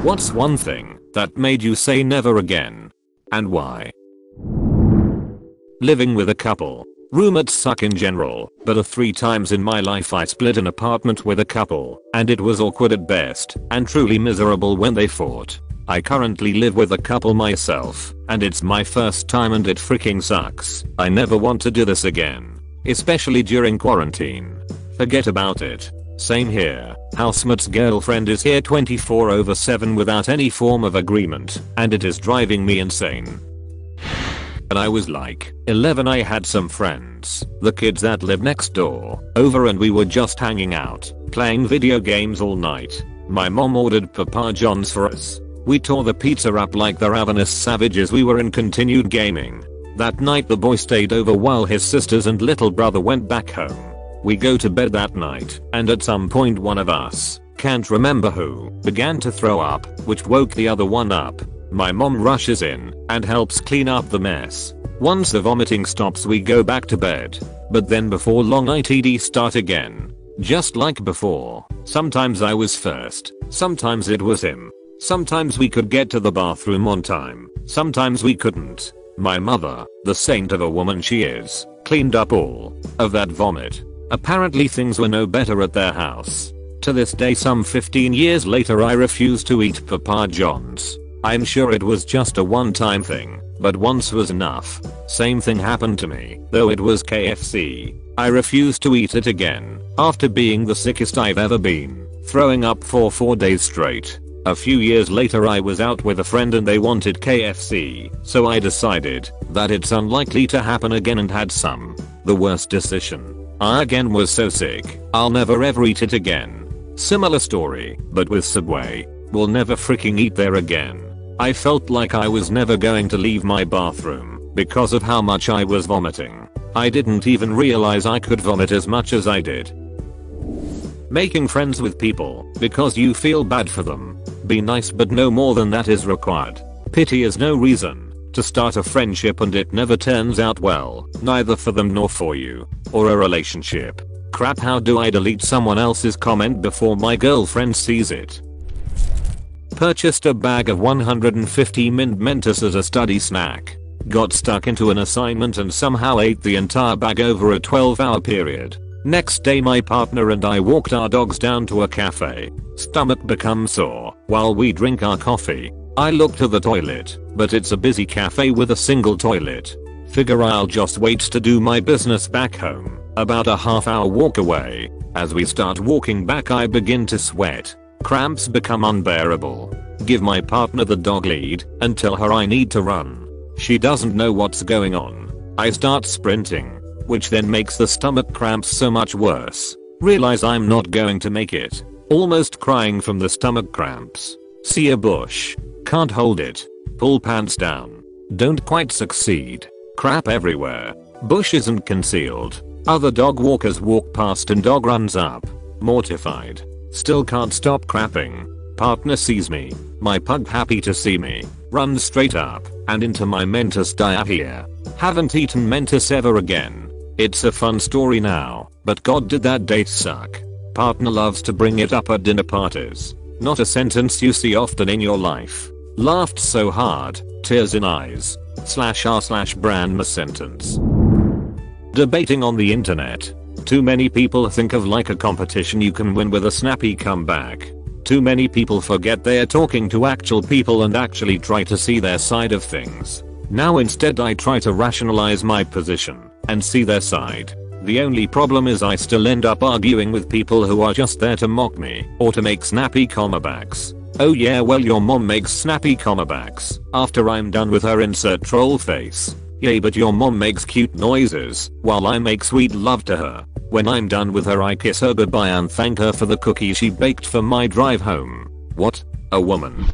What's one thing that made you say never again? And why? Living with a couple. Roommates suck in general, but 3 times in my life I split an apartment with a couple, and it was awkward at best, and truly miserable when they fought. I currently live with a couple myself, and it's my first time and it freaking sucks. I never want to do this again. Especially during quarantine. Forget about it. Same here. Housemate's girlfriend is here 24/7 without any form of agreement, and it is driving me insane. When I was like 11 I had some friends, the kids that live next door, over and we were just hanging out, playing video games all night. My mom ordered Papa John's for us. We tore the pizza up like the ravenous savages we were and continued gaming. That night the boy stayed over while his sisters and little brother went back home. We go to bed that night, and at some point one of us, can't remember who, began to throw up, which woke the other one up. My mom rushes in and helps clean up the mess. Once the vomiting stops we go back to bed. But then before long ITD start again. Just like before. Sometimes I was first, sometimes it was him. Sometimes we could get to the bathroom on time, sometimes we couldn't. My mother, the saint of a woman she is, cleaned up all of that vomit. Apparently things were no better at their house. To this day some 15 years later I refuse to eat Papa John's. I'm sure it was just a one-time thing, but once was enough. Same thing happened to me, though it was KFC. I refused to eat it again, after being the sickest I've ever been, throwing up for 4 days straight. A few years later I was out with a friend and they wanted KFC, so I decided that it's unlikely to happen again and had some. The worst decision. I again was so sick, I'll never ever eat it again. Similar story, but with Subway. Will never freaking eat there again. I felt like I was never going to leave my bathroom because of how much I was vomiting. I didn't even realize I could vomit as much as I did. Making friends with people because you feel bad for them. Be nice but no more than that is required. Pity is no reason to start a friendship and it never turns out well, neither for them nor for you, or a relationship. Crap, how do I delete someone else's comment before my girlfriend sees it? Purchased a bag of 150 mint Mentos as a study snack. Got stuck into an assignment and somehow ate the entire bag over a 12-hour period. Next day my partner and I walked our dogs down to a cafe. Stomach becomes sore while we drink our coffee. I look to the toilet, but it's a busy cafe with a single toilet. Figure I'll just wait to do my business back home, about a half-hour walk away. As we start walking back I begin to sweat. Cramps become unbearable. Give my partner the dog lead and tell her I need to run. She doesn't know what's going on. I start sprinting, which then makes the stomach cramps so much worse. Realize I'm not going to make it. Almost crying from the stomach cramps. See a bush. Can't hold it. Pull pants down. Don't quite succeed. Crap everywhere. Bush isn't concealed. Other dog walkers walk past and dog runs up. Mortified. Still can't stop crapping. Partner sees me. My pug happy to see me. Runs straight up and into my Mentos diarrhea. Haven't eaten Mentos ever again. It's a fun story now, but god did that date suck. Partner loves to bring it up at dinner parties. Not a sentence you see often in your life. Laughed so hard, tears in eyes. /r/brand sentence. Debating on the internet. Too many people think of like a competition you can win with a snappy comeback. Too many people forget they are talking to actual people and actually try to see their side of things. Now instead I try to rationalize my position and see their side. The only problem is I still end up arguing with people who are just there to mock me or to make snappy comebacks. Oh yeah, well your mom makes snappy comebacks after I'm done with her, insert troll face. Yay, but your mom makes cute noises while I make sweet love to her. When I'm done with her I kiss her goodbye and thank her for the cookie she baked for my drive home. What? A woman.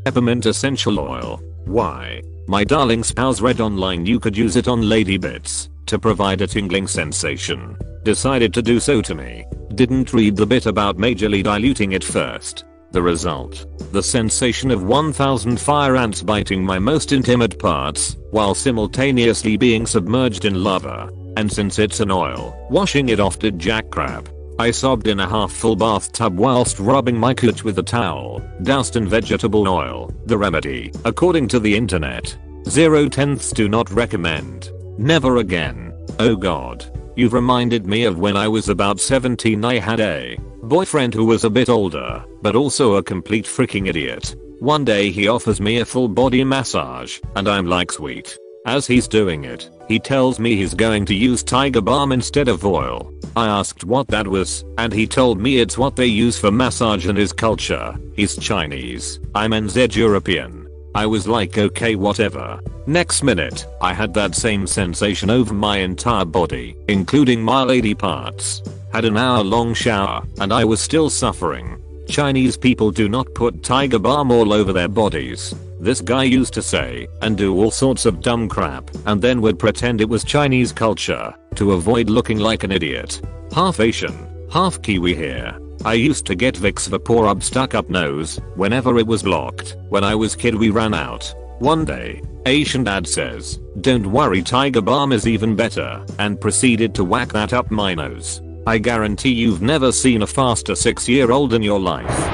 Peppermint essential oil. Why? My darling spouse read online you could use it on lady bits to provide a tingling sensation. Decided to do so to me. Didn't read the bit about majorly diluting it first. The result? The sensation of 1000 fire ants biting my most intimate parts while simultaneously being submerged in lava. And since it's an oil, washing it off did jack crap. I sobbed in a half-full bathtub whilst rubbing my cooch with a towel, doused in vegetable oil, the remedy, according to the internet. 0/10 do not recommend. Never again. Oh god. You've reminded me of when I was about 17. I had a boyfriend who was a bit older, but also a complete freaking idiot. One day he offers me a full body massage, and I'm like sweet. As he's doing it, he tells me he's going to use tiger balm instead of oil. I asked what that was, and he told me it's what they use for massage in his culture. He's Chinese. I'm NZ European. I was like okay whatever. Next minute, I had that same sensation over my entire body, including my lady parts. Had an hour-long shower, and I was still suffering. Chinese people do not put tiger balm all over their bodies. This guy used to say and do all sorts of dumb crap and then would pretend it was Chinese culture to avoid looking like an idiot. Half Asian, half Kiwi here. I used to get Vicks VapoRub stuck up nose whenever it was blocked. When I was kid we ran out. One day, Asian dad says, "Don't worry, tiger balm is even better," and proceeded to whack that up my nose. I guarantee you've never seen a faster 6-year-old in your life.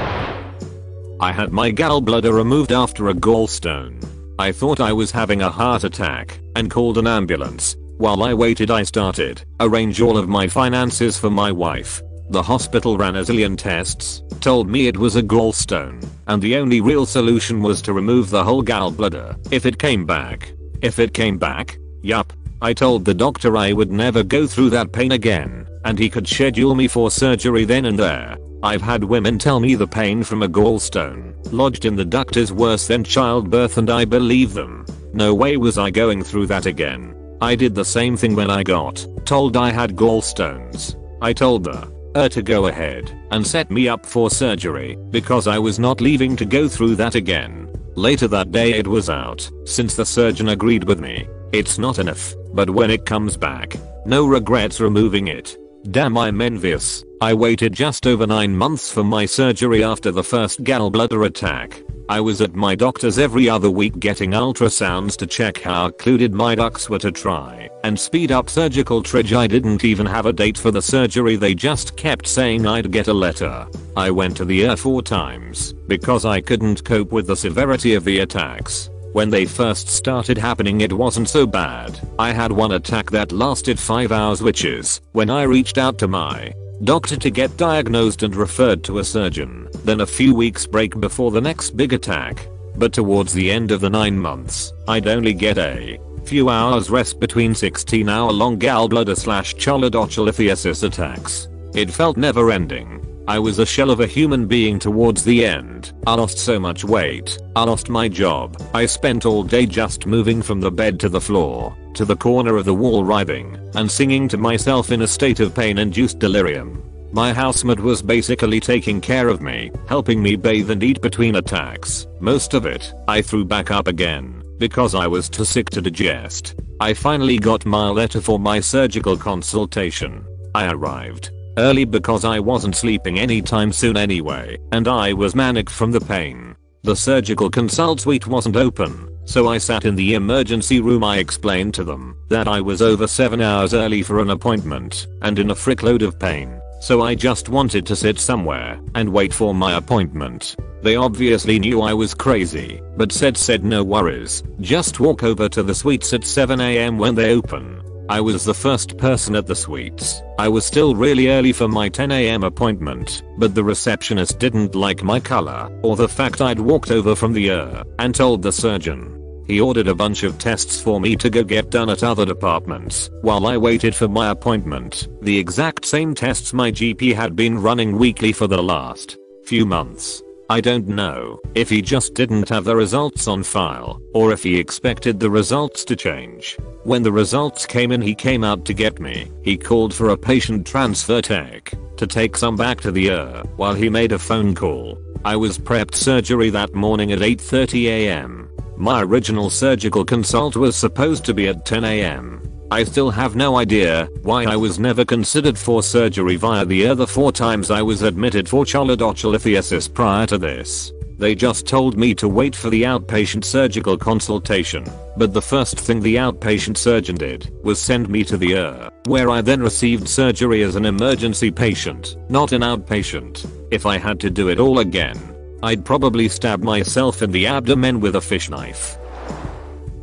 I had my gallbladder removed after a gallstone. I thought I was having a heart attack and called an ambulance. While I waited I started arrange all of my finances for my wife. The hospital ran a zillion tests, told me it was a gallstone, and the only real solution was to remove the whole gallbladder if it came back. If it came back? Yup. I told the doctor I would never go through that pain again, and he could schedule me for surgery then and there. I've had women tell me the pain from a gallstone lodged in the duct is worse than childbirth, and I believe them. No way was I going through that again. I did the same thing when I got told I had gallstones. I told her to go ahead and set me up for surgery because I was not leaving to go through that again. Later that day it was out, since the surgeon agreed with me. It's not enough, but when it comes back, no regrets removing it. Damn, I'm envious. I waited just over 9 months for my surgery after the first gallbladder attack. I was at my doctor's every other week getting ultrasounds to check how occluded my ducts were to try and speed up surgical triage. I didn't even have a date for the surgery, they just kept saying I'd get a letter. I went to the ER 4 times because I couldn't cope with the severity of the attacks. When they first started happening it wasn't so bad. I had one attack that lasted 5 hours, which is when I reached out to my doctor to get diagnosed and referred to a surgeon. Then a few weeks break before the next big attack. But towards the end of the 9 months, I'd only get a few hours rest between 16-hour-long gallbladder/choledocholitis attacks. It felt never ending. I was a shell of a human being towards the end. I lost so much weight. I lost my job. I spent all day just moving from the bed to the floor, to the corner of the wall, writhing and singing to myself in a state of pain-induced delirium. My housemate was basically taking care of me, helping me bathe and eat between attacks. Most of it, I threw back up again, because I was too sick to digest. I finally got my letter for my surgical consultation. I arrived early because I wasn't sleeping anytime soon anyway, and I was manic from the pain. The surgical consult suite wasn't open, so I sat in the emergency room. I explained to them that I was over 7 hours early for an appointment and in a frickload of pain, so I just wanted to sit somewhere and wait for my appointment. They obviously knew I was crazy, but said no worries, just walk over to the suites at 7 AM when they open. I was the first person at the suites. I was still really early for my 10 AM appointment, but the receptionist didn't like my color or the fact I'd walked over from the ER and told the surgeon. He ordered a bunch of tests for me to go get done at other departments while I waited for my appointment. The exact same tests my GP had been running weekly for the last few months. I don't know if he just didn't have the results on file or if he expected the results to change. When the results came in, he came out to get me. He called for a patient transfer tech to take some back to the ER while he made a phone call. I was prepped surgery that morning at 8:30 AM. My original surgical consult was supposed to be at 10 AM. I still have no idea why I was never considered for surgery via the other 4 times I was admitted for choledocholitis prior to this. They just told me to wait for the outpatient surgical consultation, but the first thing the outpatient surgeon did was send me to the ER. where I then received surgery as an emergency patient, not an outpatient. If I had to do it all again, I'd probably stab myself in the abdomen with a fish knife.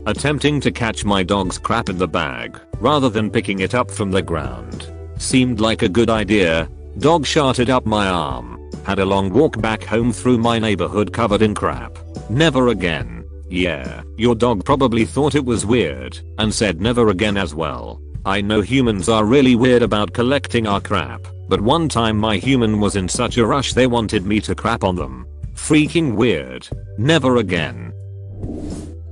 Attempting to catch my dog's crap in the bag, rather than picking it up from the ground, seemed like a good idea. Dog sharted up my arm. Had a long walk back home through my neighborhood covered in crap. Never again. Yeah, your dog probably thought it was weird, and said never again as well. I know humans are really weird about collecting our crap, but one time my human was in such a rush they wanted me to crap on them. Freaking weird. Never again.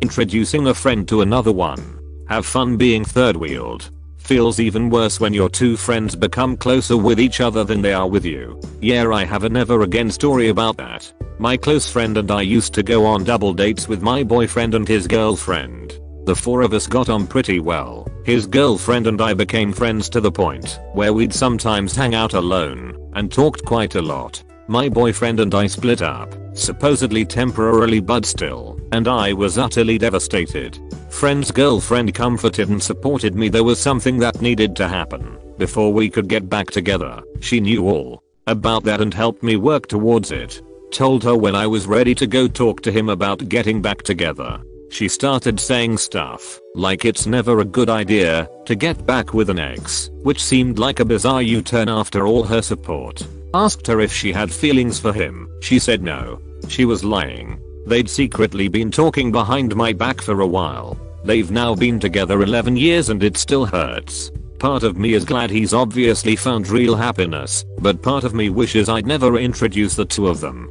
Introducing a friend to another one. Have fun being third wheeled. Feels even worse when your two friends become closer with each other than they are with you. Yeah, I have a never again story about that. My close friend and I used to go on double dates with my boyfriend and his girlfriend. The four of us got on pretty well. His girlfriend and I became friends to the point where we'd sometimes hang out alone and talked quite a lot. My boyfriend and I split up, supposedly temporarily but still, and I was utterly devastated. Friend's girlfriend comforted and supported me. There was something that needed to happen before we could get back together. She knew all about that and helped me work towards it. Told her when I was ready to go talk to him about getting back together. She started saying stuff like it's never a good idea to get back with an ex, which seemed like a bizarre U-turn after all her support. Asked her if she had feelings for him. She said no. She was lying. They'd secretly been talking behind my back for a while. They've now been together 11 years and it still hurts. Part of me is glad he's obviously found real happiness, but part of me wishes I'd never introduced the two of them.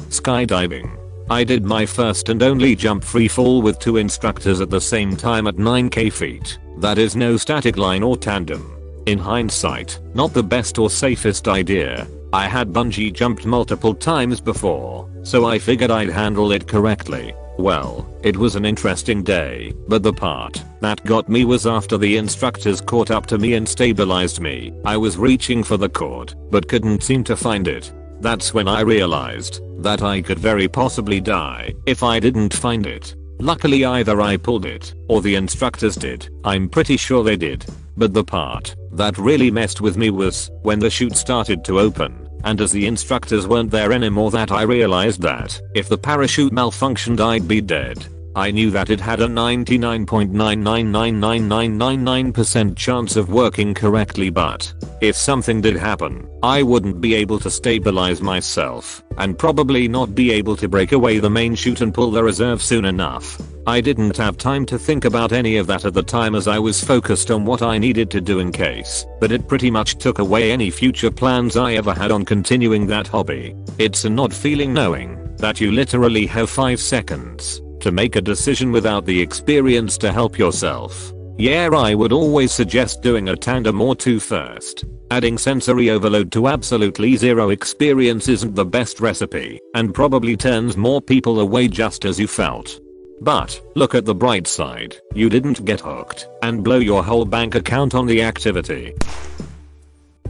Skydiving. I did my first and only jump free fall with two instructors at the same time at 9k feet. That is no static line or tandem. In hindsight, not the best or safest idea. I had bungee jumped multiple times before, so I figured I'd handle it correctly. Well, it was an interesting day, but the part that got me was after the instructors caught up to me and stabilized me. I was reaching for the cord, but couldn't seem to find it. That's when I realized that I could very possibly die if I didn't find it. Luckily either I pulled it, or the instructors did. I'm pretty sure they did. But the part that really messed with me was when the chute started to open, and as the instructors weren't there anymore that I realized that if the parachute malfunctioned I'd be dead. I knew that it had a 99.9999999% chance of working correctly, but if something did happen, I wouldn't be able to stabilize myself and probably not be able to break away the main chute and pull the reserve soon enough. I didn't have time to think about any of that at the time as I was focused on what I needed to do in case, but it pretty much took away any future plans I ever had on continuing that hobby. It's an odd feeling knowing that you literally have 5 seconds to make a decision without the experience to help yourself. Yeah, I would always suggest doing a tandem or two first. Adding sensory overload to absolutely zero experience isn't the best recipe and probably turns more people away just as you felt. But look at the bright side, you didn't get hooked and blow your whole bank account on the activity.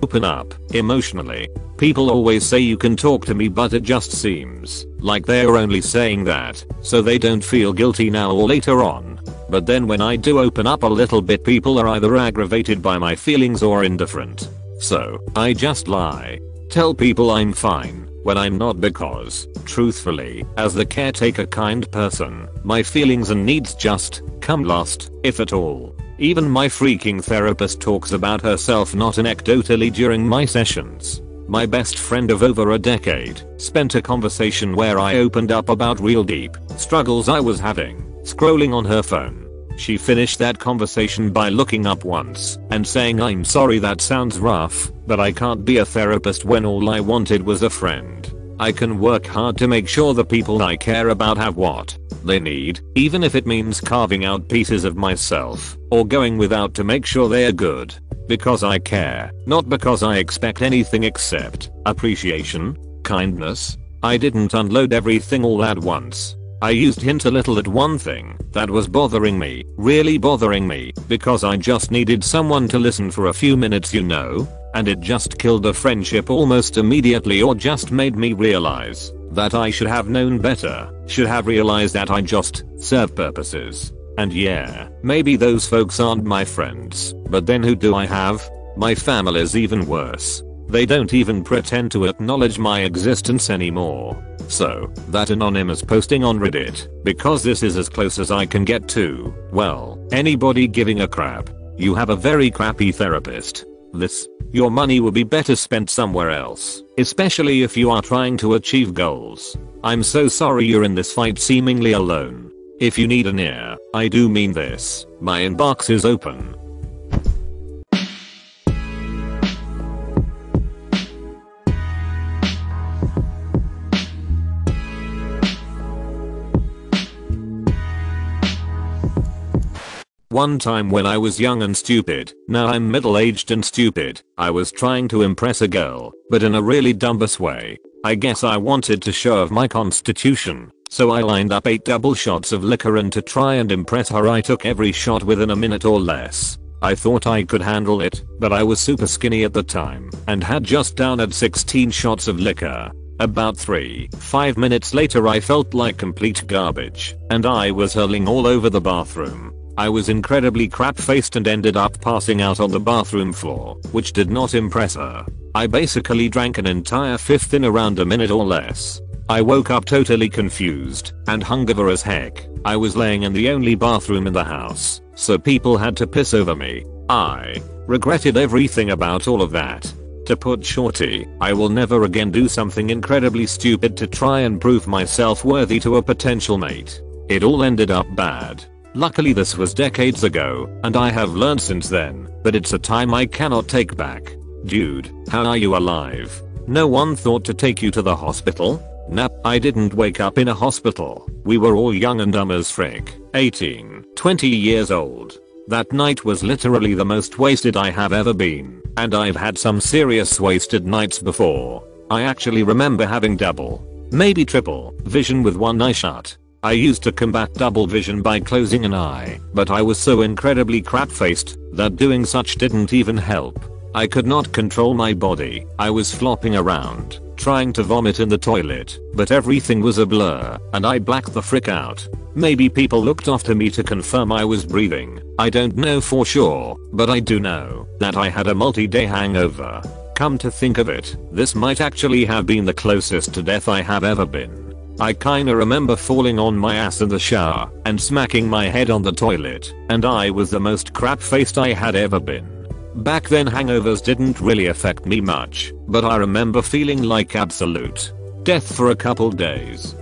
Open up emotionally. People always say you can talk to me, but it just seems like they're only saying that so they don't feel guilty now or later on. But then when I do open up a little bit, people are either aggravated by my feelings or indifferent. So I just lie. Tell people I'm fine when I'm not, because, truthfully, as the caretaker kind person, my feelings and needs just come last, if at all. Even my freaking therapist talks about herself not anecdotally during my sessions. My best friend of over a decade spent a conversation where I opened up about real deep struggles I was having, scrolling on her phone. She finished that conversation by looking up once and saying, "I'm sorry that sounds rough, but I can't be a therapist when all I wanted was a friend. I can work hard to make sure the people I care about have what they need, even if it means carving out pieces of myself or going without to make sure they're good. Because I care, not because I expect anything except appreciation, kindness." I didn't unload everything all at once. I used hint a little at one thing that was bothering me, really bothering me, because I just needed someone to listen for a few minutes, you know, and it just killed the friendship almost immediately, or just made me realize that I should have known better, should have realized that I just serve purposes. And yeah, maybe those folks aren't my friends, but then who do I have? My family's even worse. They don't even pretend to acknowledge my existence anymore. So, that anonymous posting on Reddit, because this is as close as I can get to, well, anybody giving a crap. You have a very crappy therapist. Your money would be better spent somewhere else, especially if you are trying to achieve goals. I'm so sorry you're in this fight seemingly alone. If you need an ear, I do mean this, my inbox is open. One time when I was young and stupid, now I'm middle-aged and stupid, I was trying to impress a girl, but in a really dumbass way. I guess I wanted to show off my constitution, so I lined up 8 double shots of liquor and to try and impress her I took every shot within a minute or less. I thought I could handle it, but I was super skinny at the time, and had just downed 16 shots of liquor. About 3-5 minutes later I felt like complete garbage, and I was hurling all over the bathroom. I was incredibly crap-faced and ended up passing out on the bathroom floor, which did not impress her. I basically drank an entire fifth in around a minute or less. I woke up totally confused and hungover as heck. I was laying in the only bathroom in the house, so people had to piss over me. I regretted everything about all of that. To put shorty, I will never again do something incredibly stupid to try and prove myself worthy to a potential mate. It all ended up bad. Luckily this was decades ago, and I have learned since then, but it's a time I cannot take back. Dude, how are you alive? No one thought to take you to the hospital? Nah, I didn't wake up in a hospital. We were all young and dumb as frick, 18, 20 years old. That night was literally the most wasted I have ever been, and I've had some serious wasted nights before. I actually remember having double, maybe triple, vision with one eye shut. I used to combat double vision by closing an eye, but I was so incredibly crap-faced that doing such didn't even help. I could not control my body. I was flopping around, trying to vomit in the toilet, but everything was a blur, and I blacked the frick out. Maybe people looked after me to confirm I was breathing. I don't know for sure, but I do know that I had a multi-day hangover. Come to think of it, this might actually have been the closest to death I have ever been. I kinda remember falling on my ass in the shower and smacking my head on the toilet, and I was the most crap-faced I had ever been. Back then hangovers didn't really affect me much, but I remember feeling like absolute death for a couple days.